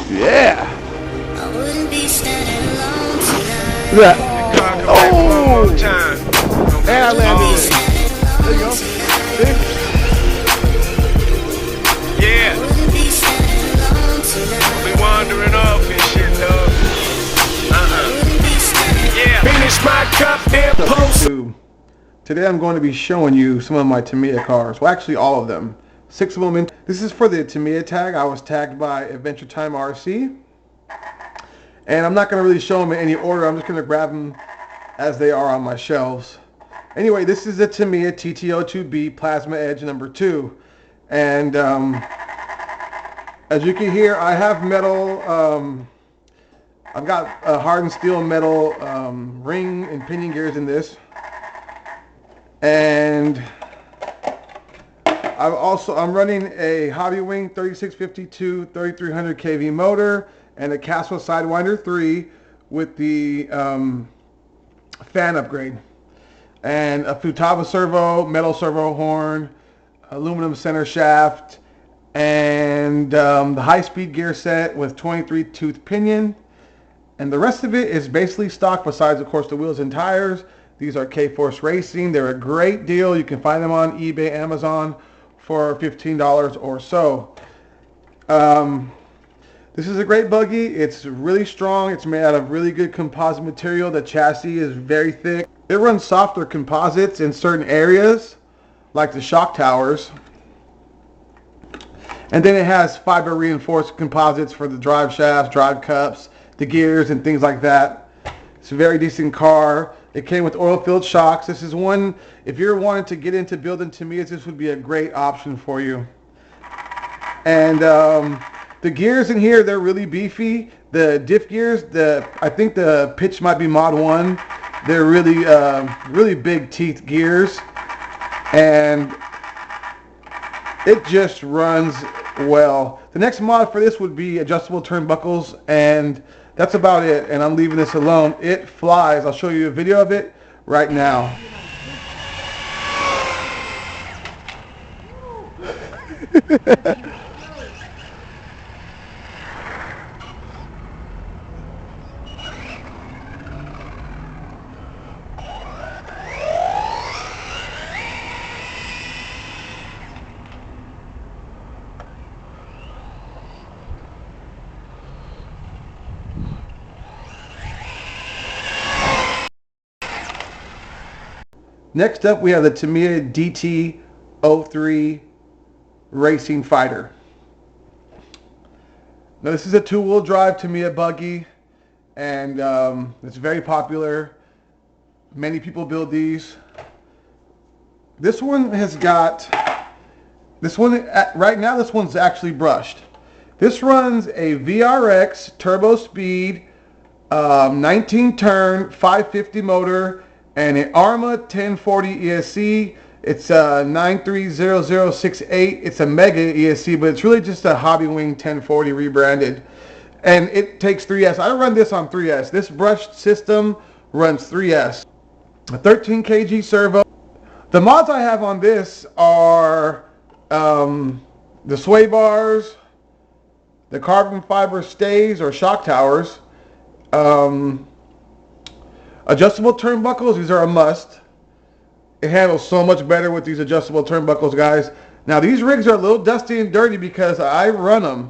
Yeah. I wouldn't be standing alone tonight. Look at that. Oh! And I landed it. There you go. See? Yeah. We wandering off and shit, dog. Yeah. Finish my cup and post. Today I'm going to be showing you some of my Tamiya cars. Well, actually all of them. 6 of them. This is for the Tamiya tag. I was tagged by Adventure Time RC. And I'm not going to really show them in any order. I'm just going to grab them as they are on my shelves. Anyway, this is the Tamiya TT02B Plasma Edge number 2. And as you can hear, I have metal, I've got a hardened steel metal ring and pinion gears in this. And I'm running a Hobby Wing 3652 3300 kV motor and a Castle Sidewinder 3 with the fan upgrade. And a Futaba servo, metal servo horn, aluminum center shaft, and the high-speed gear set with 23 tooth pinion. And the rest of it is basically stock besides, of course, the wheels and tires. These are K-Force Racing. They're a great deal. You can find them on eBay, Amazon for $15 or so. This is a great buggy. It's really strong. It's made out of really good composite material. The chassis is very thick. It runs softer composites in certain areas, like the shock towers. And then it has fiber reinforced composites for the drive shafts, drive cups, the gears, and things like that. It's a very decent car. It came with oil-filled shocks. This is one, if you're wanting to get into building Tamiyas, this would be a great option for you. And the gears in here, they're really beefy. The diff gears, I think the pitch might be Mod 1. They're really, really big teeth gears. And it just runs well. The next mod for this would be adjustable turnbuckles, and that's about it. And I'm leaving this alone. It flies. I'll show you a video of it right now. Next up, we have the Tamiya DT03 Racing Fighter. Now, this is a two-wheel drive Tamiya buggy, and it's very popular. Many people build these. This one has got, right now this one's actually brushed. This runs a VRX turbo speed 19 turn 550 motor and an Arma 1040 ESC. It's a 930068. It's a mega ESC, but it's really just a Hobby Wing 1040 rebranded. And it takes 3S. I run this on 3S. This brushed system runs 3S. A 13 kg servo. The mods I have on this are the sway bars, the carbon fiber stays or shock towers, adjustable turnbuckles. These are a must. It handles so much better with these adjustable turnbuckles, guys. Now, these rigs are a little dusty and dirty because I run them.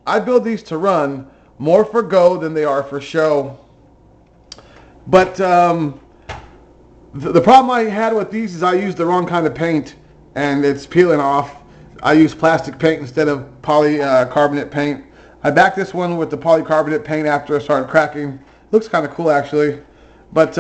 I build these to run, more for go than they are for show. But the problem I had with these is I used the wrong kind of paint and it's peeling off. I used plastic paint instead of polycarbonate paint. I backed this one with the polycarbonate paint after it started cracking. Looks kind of cool, actually. But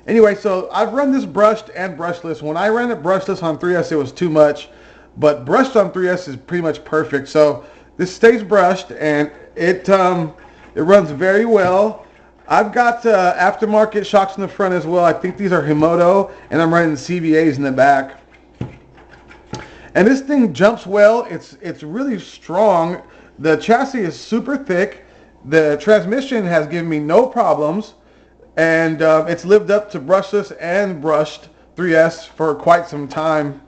anyway, so I've run this brushed and brushless. When I ran it brushless on 3S, it was too much. But brushed on 3S is pretty much perfect. So this stays brushed, and it runs very well. I've got aftermarket shocks in the front as well. I think these are Himoto, and I'm running CVAs in the back. And this thing jumps well. It's really strong. The chassis is super thick. The transmission has given me no problems, and it's lived up to brushless and brushed 3S for quite some time.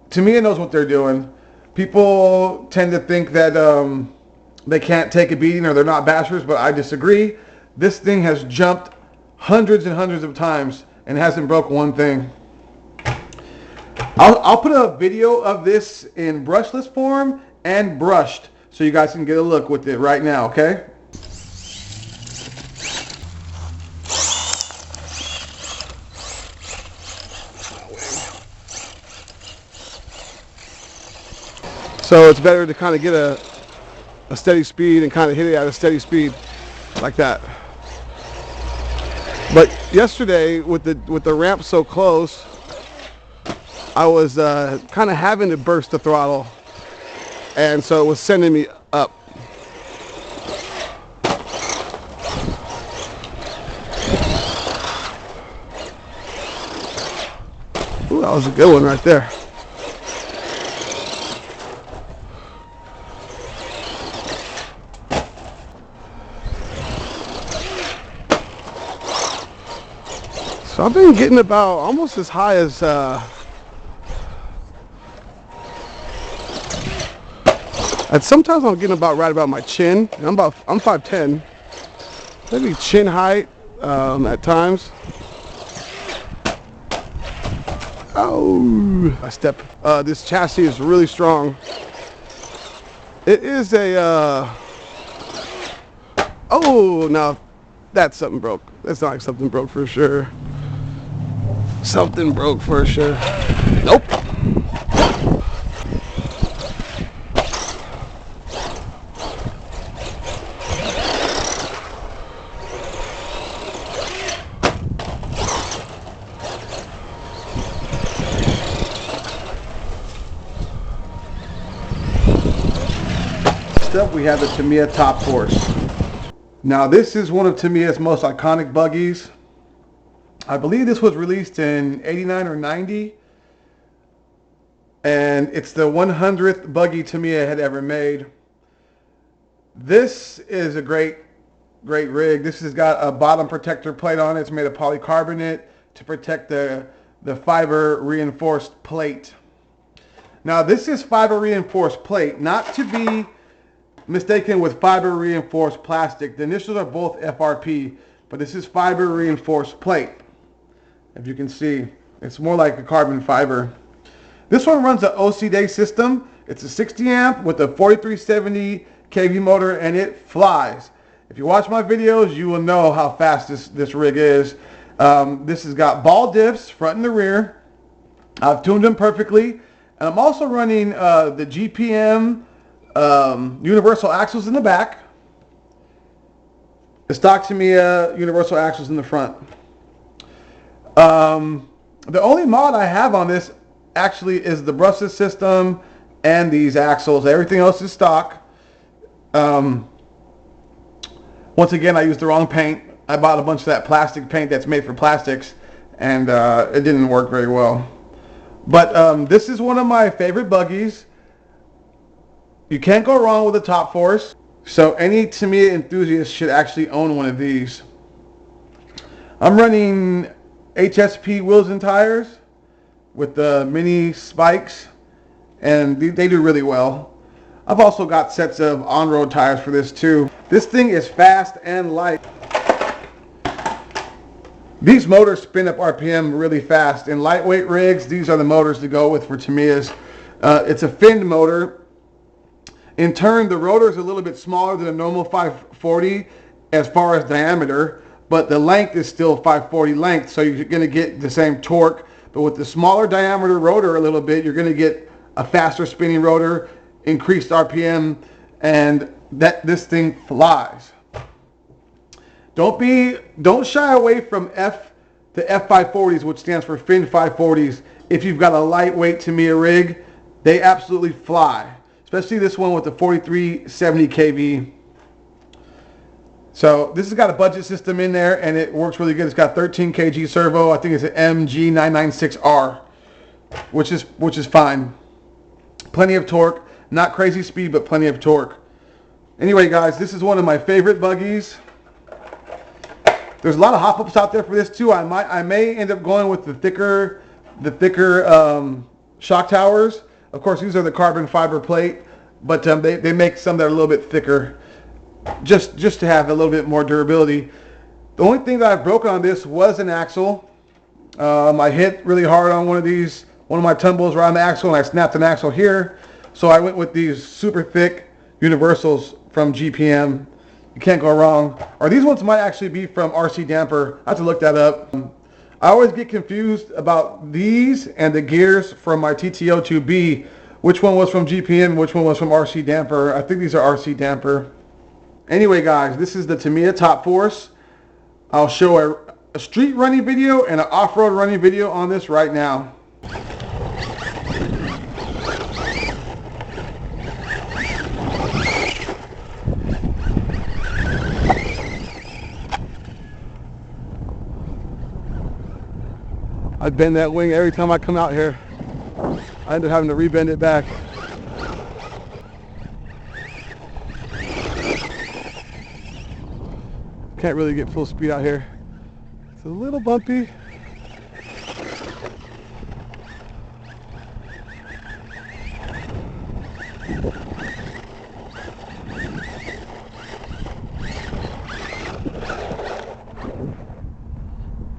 Tamiya knows what they're doing. People tend to think that they can't take a beating or they're not bashers, but I disagree. This thing has jumped hundreds and hundreds of times and hasn't broke one thing. I'll put a video of this in brushless form and brushed so you guys can get a look with it right now, okay? So it's better to kind of get a steady speed and kind of hit it at a steady speed like that. But yesterday with the ramp so close, I was kind of having to burst the throttle, and so it was sending me up. Ooh, that was a good one right there. So I've been getting about almost as high as and sometimes I'm getting about right about my chin. I'm 5'10", maybe chin height at times. Oh, I step. This chassis is really strong. It is a oh, now that's something broke. That's not like something broke for sure. Something broke for sure. Nope. Next up, we have the Tamiya Top Force. Now, this is one of Tamiya's most iconic buggies. I believe this was released in 89 or 90. And it's the 100th buggy Tamiya had ever made. This is a great rig. This has got a bottom protector plate on it. It's made of polycarbonate to protect the fiber reinforced plate. Now, this is fiber reinforced plate, not to be mistaken with fiber reinforced plastic. The initials are both FRP, but this is fiber reinforced plate. If you can see, it's more like a carbon fiber. This one runs an OC-Day system. It's a 60 amp with a 4370 kV motor, and it flies. If you watch my videos, you will know how fast this rig is. This has got ball diffs front and the rear. I've tuned them perfectly, and I'm also running the GPM universal axles in the back, the stock Tamiya universal axles in the front. The only mod I have on this actually is the brushless system and these axles. Everything else is stock. Once again, I used the wrong paint. I bought a bunch of that plastic paint that's made for plastics, and it didn't work very well. But this is one of my favorite buggies. You can't go wrong with a Top Force. So any Tamiya enthusiast should actually own one of these. I'm running HSP wheels and tires with the mini spikes, and they do really well. I've also got sets of on-road tires for this too. This thing is fast and light. These motors spin up RPM really fast. In lightweight rigs, these are the motors to go with for Tamiyas. It's a finned motor. In turn, the rotor is a little bit smaller than a normal 540 as far as diameter, but the length is still 540 length, so you're going to get the same torque. But with the smaller diameter rotor a little bit, you're going to get a faster spinning rotor, increased RPM, and this thing flies. Don't shy away from the F540s, which stands for fin 540s. If you've got a lightweight Tamiya rig, they absolutely fly. Especially this one with the 4370 kV. So this has got a budget system in there, and it works really good. It's got 13 kg servo. I think it's an MG996R, which is fine. Plenty of torque. Not crazy speed, but plenty of torque. Anyway, guys, this is one of my favorite buggies. There's a lot of hop-ups out there for this too. I may end up going with the thicker shock towers, Of course, these are the carbon fiber plate, but they make some that are a little bit thicker, just to have a little bit more durability. The only thing that I've broken on this was an axle. I hit really hard on one of my tumbles around the axle, and I snapped an axle here. So I went with these super thick universals from GPM. You can't go wrong. Or these ones might actually be from RC Damper. I have to look that up. I always get confused about these and the gears from my TTO2B. Which one was from GPM, which one was from RC Damper. I think these are RC Damper. Anyway, guys, this is the Tamiya Top Force. I'll show a street running video and an off-road running video on this right now. I bend that wing every time I come out here. I end up having to rebend it back. Can't really get full speed out here. It's a little bumpy.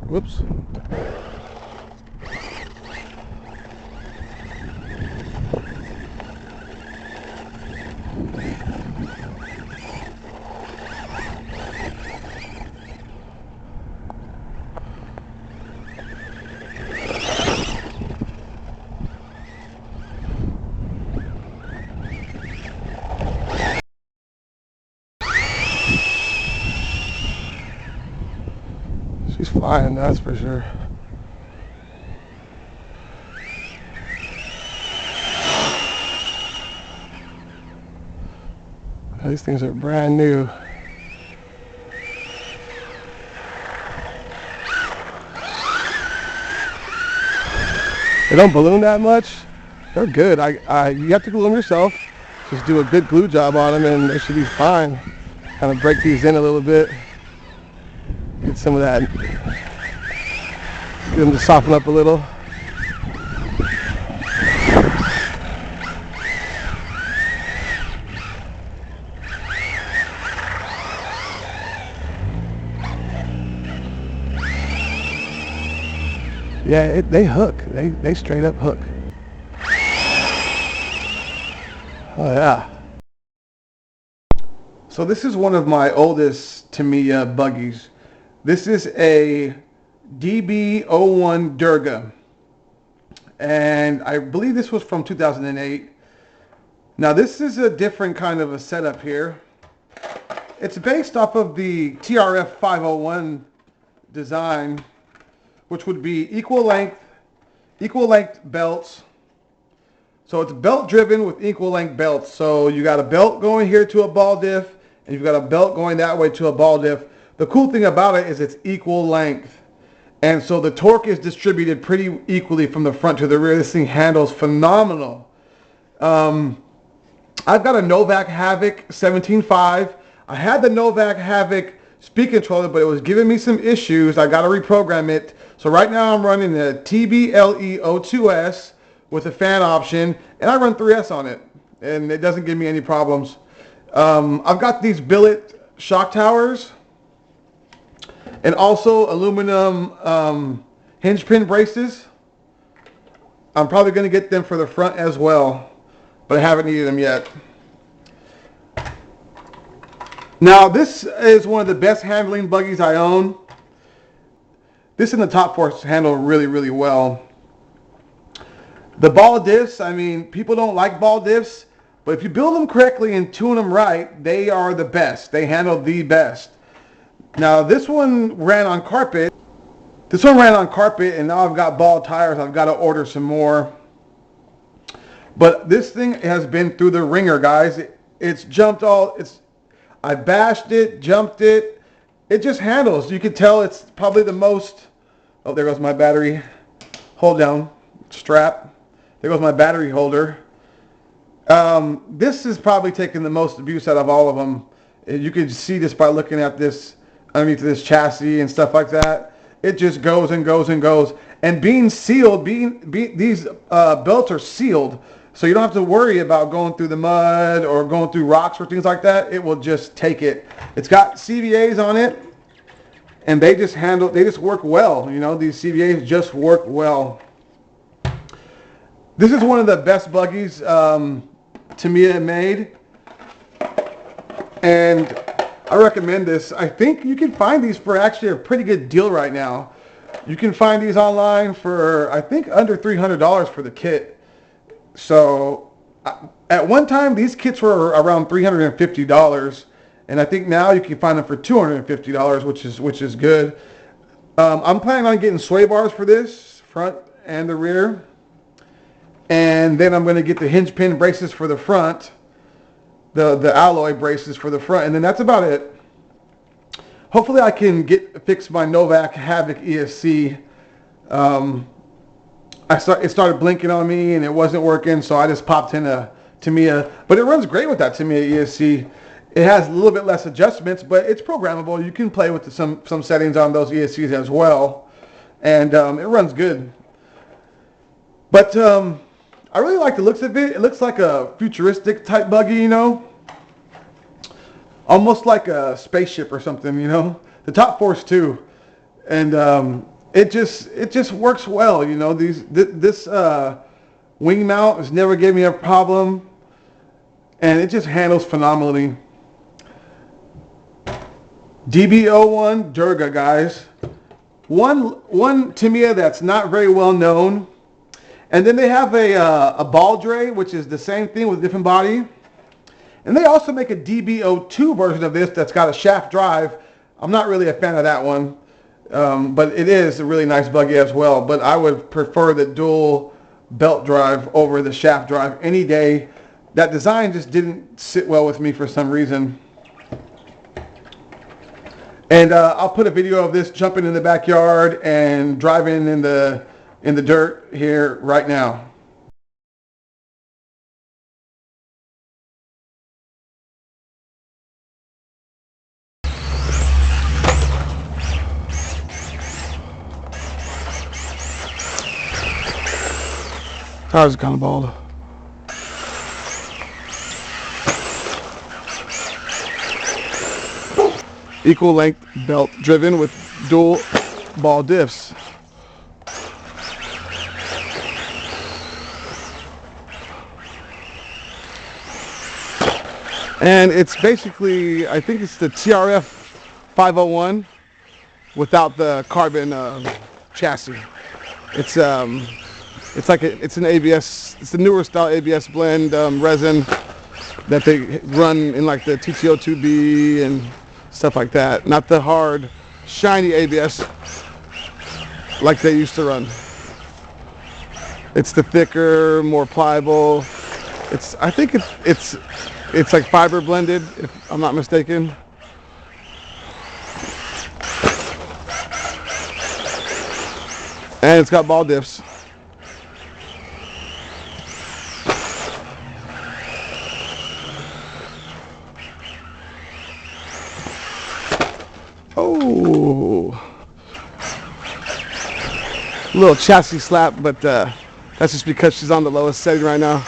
Whoops. She's flying, that's for sure. These things are brand new. They don't balloon that much. They're good. You have to glue them yourself. Just do a good glue job on them and they should be fine. Kind of break these in a little bit. Get some of that. Get them to soften up a little. Yeah, they hook. They straight up hook. Oh yeah. So this is one of my oldest Tamiya buggies. This is a DB01 Durga. And I believe this was from 2008. Now this is a different kind of a setup here. It's based off of the TRF 501 design, which would be equal length belts. So it's belt driven with equal length belts. So you got a belt going here to a ball diff, and you've got a belt going that way to a ball diff. The cool thing about it is it's equal length. And so the torque is distributed pretty equally from the front to the rear. This thing handles phenomenal. I've got a Novak Havoc 17.5. I had the Novak Havoc speed controller, but it was giving me some issues. I got to reprogram it. So right now I'm running the TBLE02S with a fan option, and I run 3S on it, and it doesn't give me any problems. I've got these billet shock towers and also aluminum hinge pin braces. I'm probably going to get them for the front as well, but I haven't needed them yet. Now this is one of the best handling buggies I own. This and the Top Force handle really, really well. The ball diffs, I mean, people don't like ball diffs, but if you build them correctly and tune them right, they are the best. They handle the best. Now this one ran on carpet. This one ran on carpet, and now I've got ball tires. I've got to order some more. But this thing has been through the ringer, guys. It's jumped all. I bashed it, jumped it. It just handles. You can tell it's probably the most. Oh, there goes my battery. Hold down strap. There goes my battery holder. This is probably taking the most abuse out of all of them. You can see this by looking at this underneath this chassis and stuff like that. It just goes and goes and goes. And being sealed, these belts are sealed, So you don't have to worry about going through the mud or going through rocks or things like that. It will just take it. It's got CVAs on it, and they just work well. You know, these CVAs just work well. This is one of the best buggies Tamiya made, and I recommend this. I think you can find these for actually a pretty good deal right now. You can find these online for, I think, under $300 for the kit. So at one time, these kits were around $350, and I think now you can find them for $250, which is good. I'm planning on getting sway bars for this, front and the rear. And then I'm going to get the hinge pin braces for the front, the alloy braces for the front, and then that's about it. Hopefully I can fix my Novak Havoc ESC. It started blinking on me and it wasn't working, so I just popped in a Tamiya. But it runs great with that Tamiya ESC. It has a little bit less adjustments, but it's programmable. You can play with some settings on those ESCs as well, and it runs good. But I really like the looks of it. It looks like a futuristic type buggy, you know, almost like a spaceship or something, you know. The top force too, and it just works well, you know. This wing mount has never gave me a problem, and it just handles phenomenally. DB01 Durga, guys. One Tamiya that's not very well known. And then they have a ball dray, which is the same thing with a different body. And they also make a DB02 version of this that's got a shaft drive. I'm not really a fan of that one, but it is a really nice buggy as well. But I would prefer the dual belt drive over the shaft drive any day. That design just didn't sit well with me for some reason. And I'll put a video of this jumping in the backyard and driving in the dirt here right now. Tires are kind of bald. Equal length belt driven with dual ball diffs. And it's basically, I think it's the TRF 501 without the carbon chassis. It's like it's an ABS. It's the newer style ABS blend resin that they run in like the TTO2B and stuff like that. Not the hard, shiny ABS like they used to run. It's the thicker, more pliable. I think it's like fiber blended, if I'm not mistaken. And it's got ball diffs. Oh, little chassis slap, but that's just because she's on the lowest setting right now.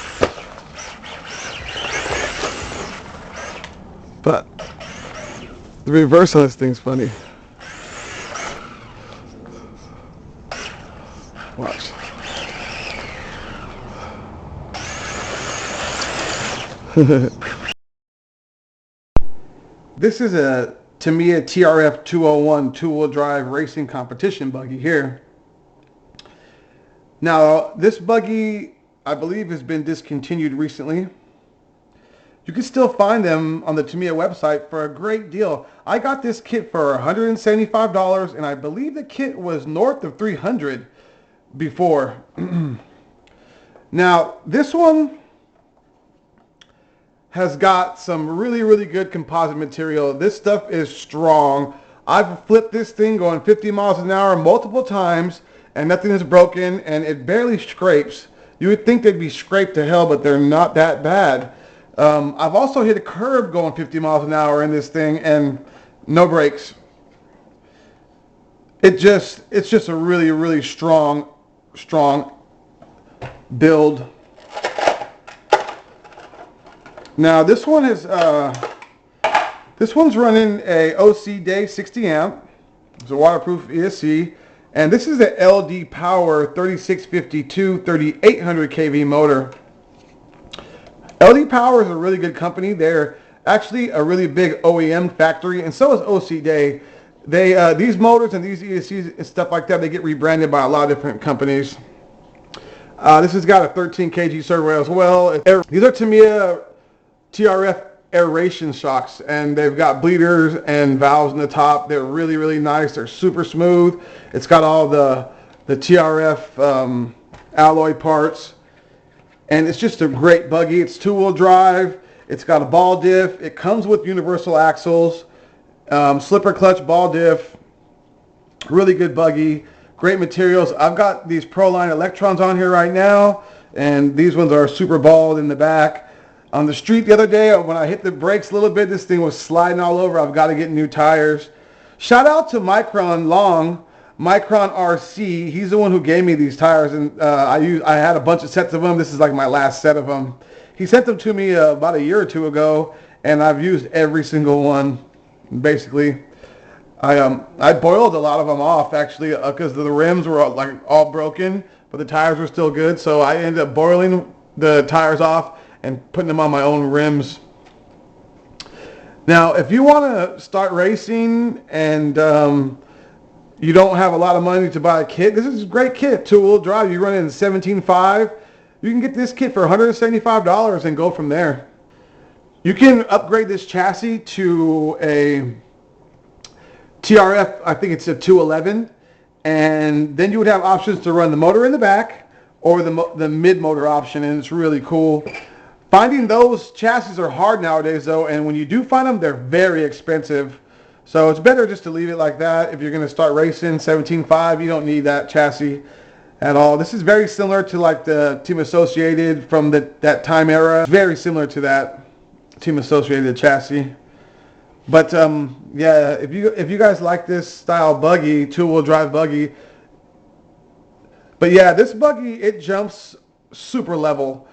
But the reverse on this thing's funny. Watch. This is a Tamiya TRF 201 two-wheel drive racing competition buggy here. Now, this buggy, I believe, has been discontinued recently. You can still find them on the Tamiya website for a great deal. I got this kit for $175, and I believe the kit was north of $300 before. Now, this one has got some really, really good composite material. This stuff is strong. I've flipped this thing going 50 miles an hour multiple times, and nothing is broken, and it barely scrapes. You would think they'd be scraped to hell, but they're not that bad. I've also hit a curb going 50 miles an hour in this thing, and no brakes. It's just a really, really strong build. Now this one is this one's running a OC Day 60 amp. It's a waterproof ESC, and this is a LD Power 3652 3800 kV motor. LD Power is a really good company. They're actually a really big OEM factory, and so is OC Day. They these motors and these ESCs and stuff like that, they get rebranded by a lot of different companies. This has got a 13 kg servo as well. These are Tamiya TRF aeration shocks, and they've got bleeders and valves in the top. They're really, really nice. They're super smooth. It's got all the TRF alloy parts, and it's just a great buggy. It's two-wheel drive. It's got a ball diff. It comes with universal axles, slipper clutch, ball diff. Really good buggy. Great materials. I've got these Proline Electrons on here right now, and these ones are super balled in the back. On the street the other day, when I hit the brakes a little bit, this thing was sliding all over. I've got to get new tires. Shout out to Micron RC. He's the one who gave me these tires, and I had a bunch of sets of them. This is like my last set of them. He sent them to me about a year or two ago, and I've used every single one, basically. I boiled a lot of them off, actually, because the rims were all broken, but the tires were still good. So I ended up boiling the tires off and putting them on my own rims. Now, if you want to start racing and you don't have a lot of money to buy a kit, this is a great kit. Two-wheel drive. You run it in 17.5. You can get this kit for $175 and go from there. You can upgrade this chassis to a TRF, I think it's a 211, and then you would have options to run the motor in the back or the mid-motor option, and it's really cool. Finding those chassis are hard nowadays, though, and when you do find them, they're very expensive. So it's better just to leave it like that. If you're going to start racing 17.5, you don't need that chassis at all. This is very similar to like the Team Associated from that time era. It's very similar to that Team Associated chassis. But yeah, if you guys like this style buggy, two-wheel drive buggy, but yeah, this buggy, it jumps super level.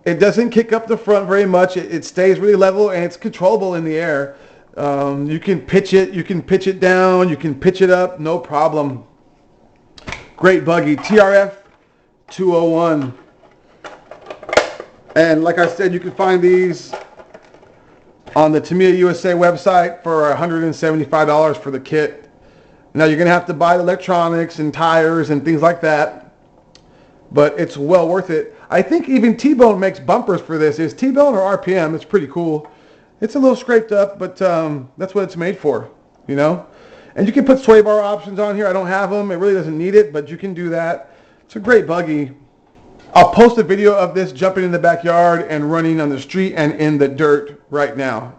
It doesn't kick up the front very much. It stays really level, and it's controllable in the air. You can pitch it down, you can pitch it up, no problem. Great buggy, TRF 201. And like I said, you can find these on the Tamiya USA website for $175 for the kit. Now you're going to have to buy the electronics and tires and things like that, but it's well worth it. I think even T-Bone makes bumpers for this. Is T-Bone or RPM? It's pretty cool. It's a little scraped up, but that's what it's made for, you know. And you can put sway bar options on here. I don't have them. It really doesn't need it, but you can do that. It's a great buggy. I'll post a video of this jumping in the backyard and running on the street and in the dirt right now.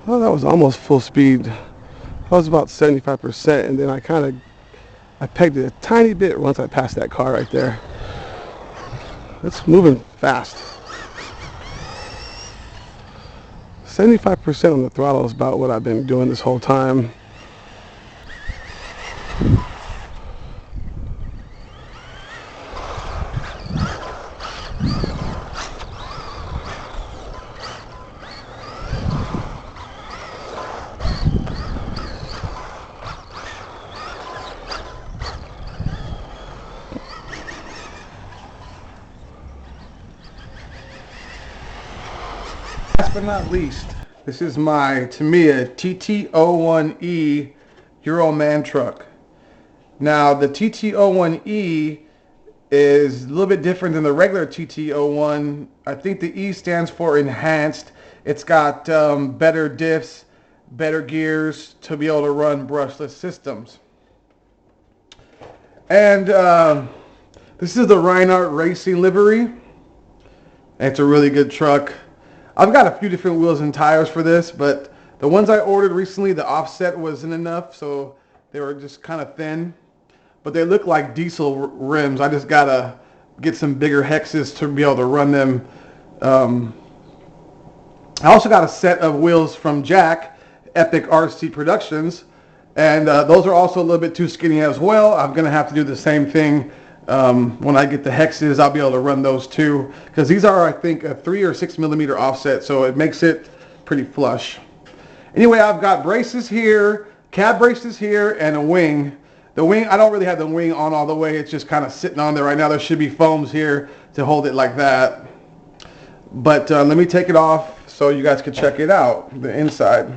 Well, that was almost full speed. That was about 75%, and then I pegged it a tiny bit once I passed that car right there. It's moving fast. 75% on the throttle is about what I've been doing this whole time. Last but not least, this is my Tamiya TT01E Euro Man truck. Now the TT01E is a little bit different than the regular TT01. I think the E stands for enhanced. It's got better diffs, better gears to be able to run brushless systems. And this is the Reinhardt Racing livery. It's a really good truck. I've got a few different wheels and tires for this, but the ones I ordered recently, the offset wasn't enough, so they were just kind of thin. But they look like diesel rims. I just gotta get some bigger hexes to be able to run them. I also got a set of wheels from Jack, Epic RC Productions, and those are also a little bit too skinny as well. I'm gonna have to do the same thing. When I get the hexes, I'll be able to run those too, because these are, I think, a 3 or 6 millimeter offset, so it makes it pretty flush. Anyway, I've got braces here, cab braces here, and a wing. The wing, I don't really have the wing on all the way. It's just kind of sitting on there right now. There should be foams here to hold it like that. But let me take it off so you guys can check it out, the inside.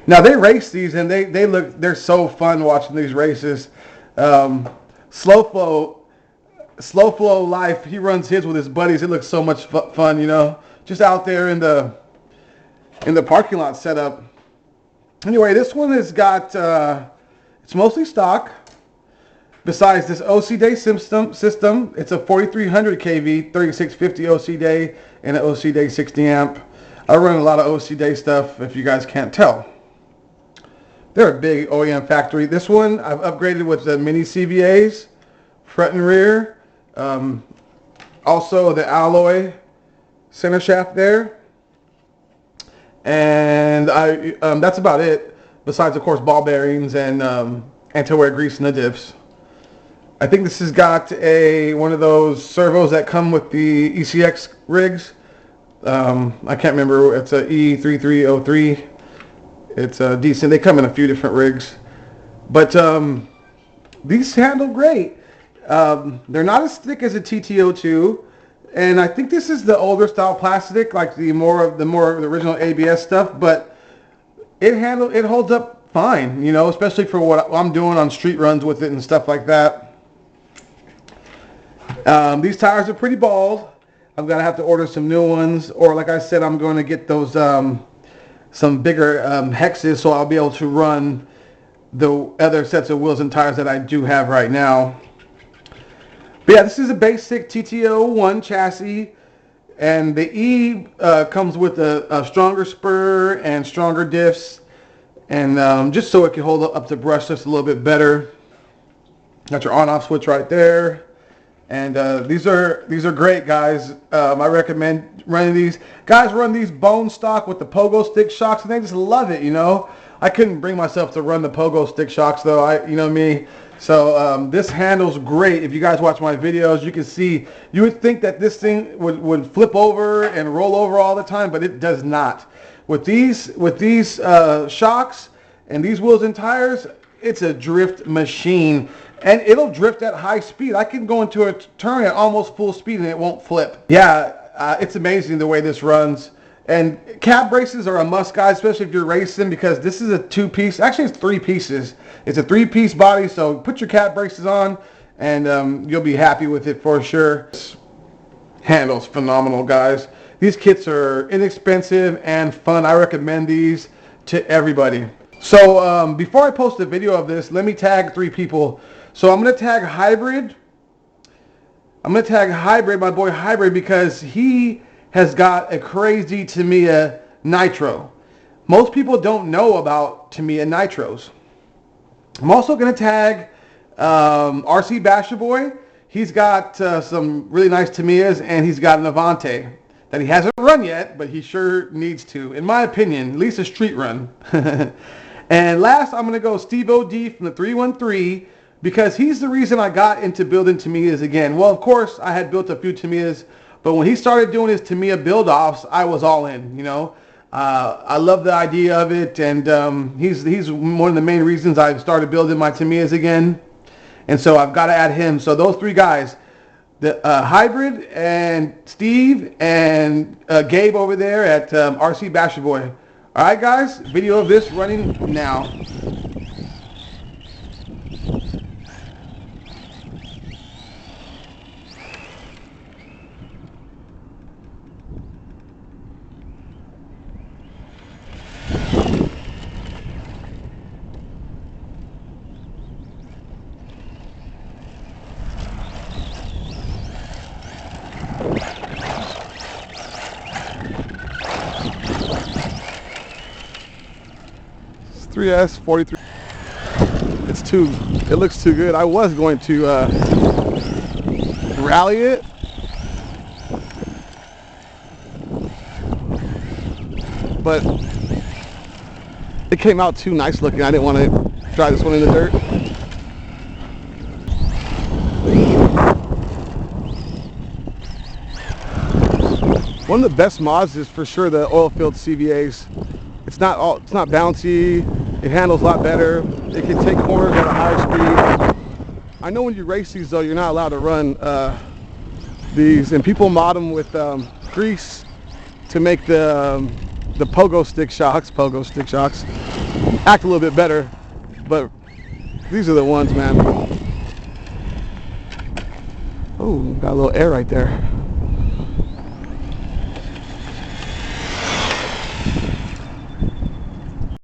Now they race these, and they're so fun watching these races. Slow flow life. He runs his with his buddies. It looks so much fun, you know, just out there in the parking lot setup. Anyway, this one has got it's mostly stock. Besides this OC Day system, it's a 4300 kV 3650 OC Day and an OC Day 60 amp. I run a lot of OC Day stuff, if you guys can't tell. They're a big OEM factory. This one I've upgraded with the mini CVAs, front and rear. Also the alloy center shaft there. And that's about it. Besides, of course, ball bearings and anti-wear grease in the diffs. I think this has got one of those servos that come with the ECX rigs. I can't remember. It's a E3303. It's decent. They come in a few different rigs, but these handle great. They're not as thick as a TT02, and I think this is the older style plastic, like the more of the original ABS stuff. But it holds up fine, you know, especially for what I'm doing on street runs with it and stuff like that. These tires are pretty bald. I'm gonna have to order some new ones, or like I said, I'm going to get those some bigger hexes, so I'll be able to run the other sets of wheels and tires that I do have right now. But yeah, this is a basic TT01 chassis, and the E comes with a stronger spur and stronger diffs, and just so it can hold up to brush just a little bit better. Got your on-off switch right there. And these are great, guys. I recommend running these. Guys run these bone stock with the pogo stick shocks, and they just love it, you know. I couldn't bring myself to run the pogo stick shocks, though. You know me. So this handles great. If you guys watch my videos, you can see. You would think that this thing would flip over and roll over all the time, but it does not. With these shocks and these wheels and tires, it's a drift machine. And it'll drift at high speed. I can go into a turn at almost full speed and it won't flip. Yeah, it's amazing the way this runs. And cab braces are a must, guys, especially if you're racing, because this is a 2-piece. Actually, it's 3 pieces. It's a 3-piece body, so put your cab braces on and you'll be happy with it for sure. This handles phenomenal, guys. These kits are inexpensive and fun. I recommend these to everybody. So before I post a video of this, let me tag 3 people. So I'm going to tag Hybrid. I'm going to tag Hybrid, my boy Hybrid, because he has got a crazy Tamiya Nitro. Most people don't know about Tamiya Nitros. I'm also going to tag RC Basher Boi. He's got some really nice Tamiyas, and he's got an Avante that he hasn't run yet, but he sure needs to, in my opinion, at least a street run. And last, I'm going to go Stevo D from the 313, because he's the reason I got into building Tamiyas again. Well, of course, I had built a few Tamiyas, but when he started doing his Tamiya build-offs, I was all in, you know. I love the idea of it, and he's one of the main reasons I started building my Tamiyas again. And so I've got to add him. So those 3 guys, the Hybrid and Steve and Gabe over there at RC Basher Boi. All right, guys, video of this running now. 3S 43. It looks too good. I was going to rally it, but it came out too nice looking. I didn't want to drive this one in the dirt. One of the best mods is for sure the oil-filled CVAs. It's not bouncy. It handles a lot better. It can take corners at a higher speed. I know when you race these though, you're not allowed to run these, and people mod them with grease to make the pogo stick shocks act a little bit better. But these are the ones, man. Oh, got a little air right there.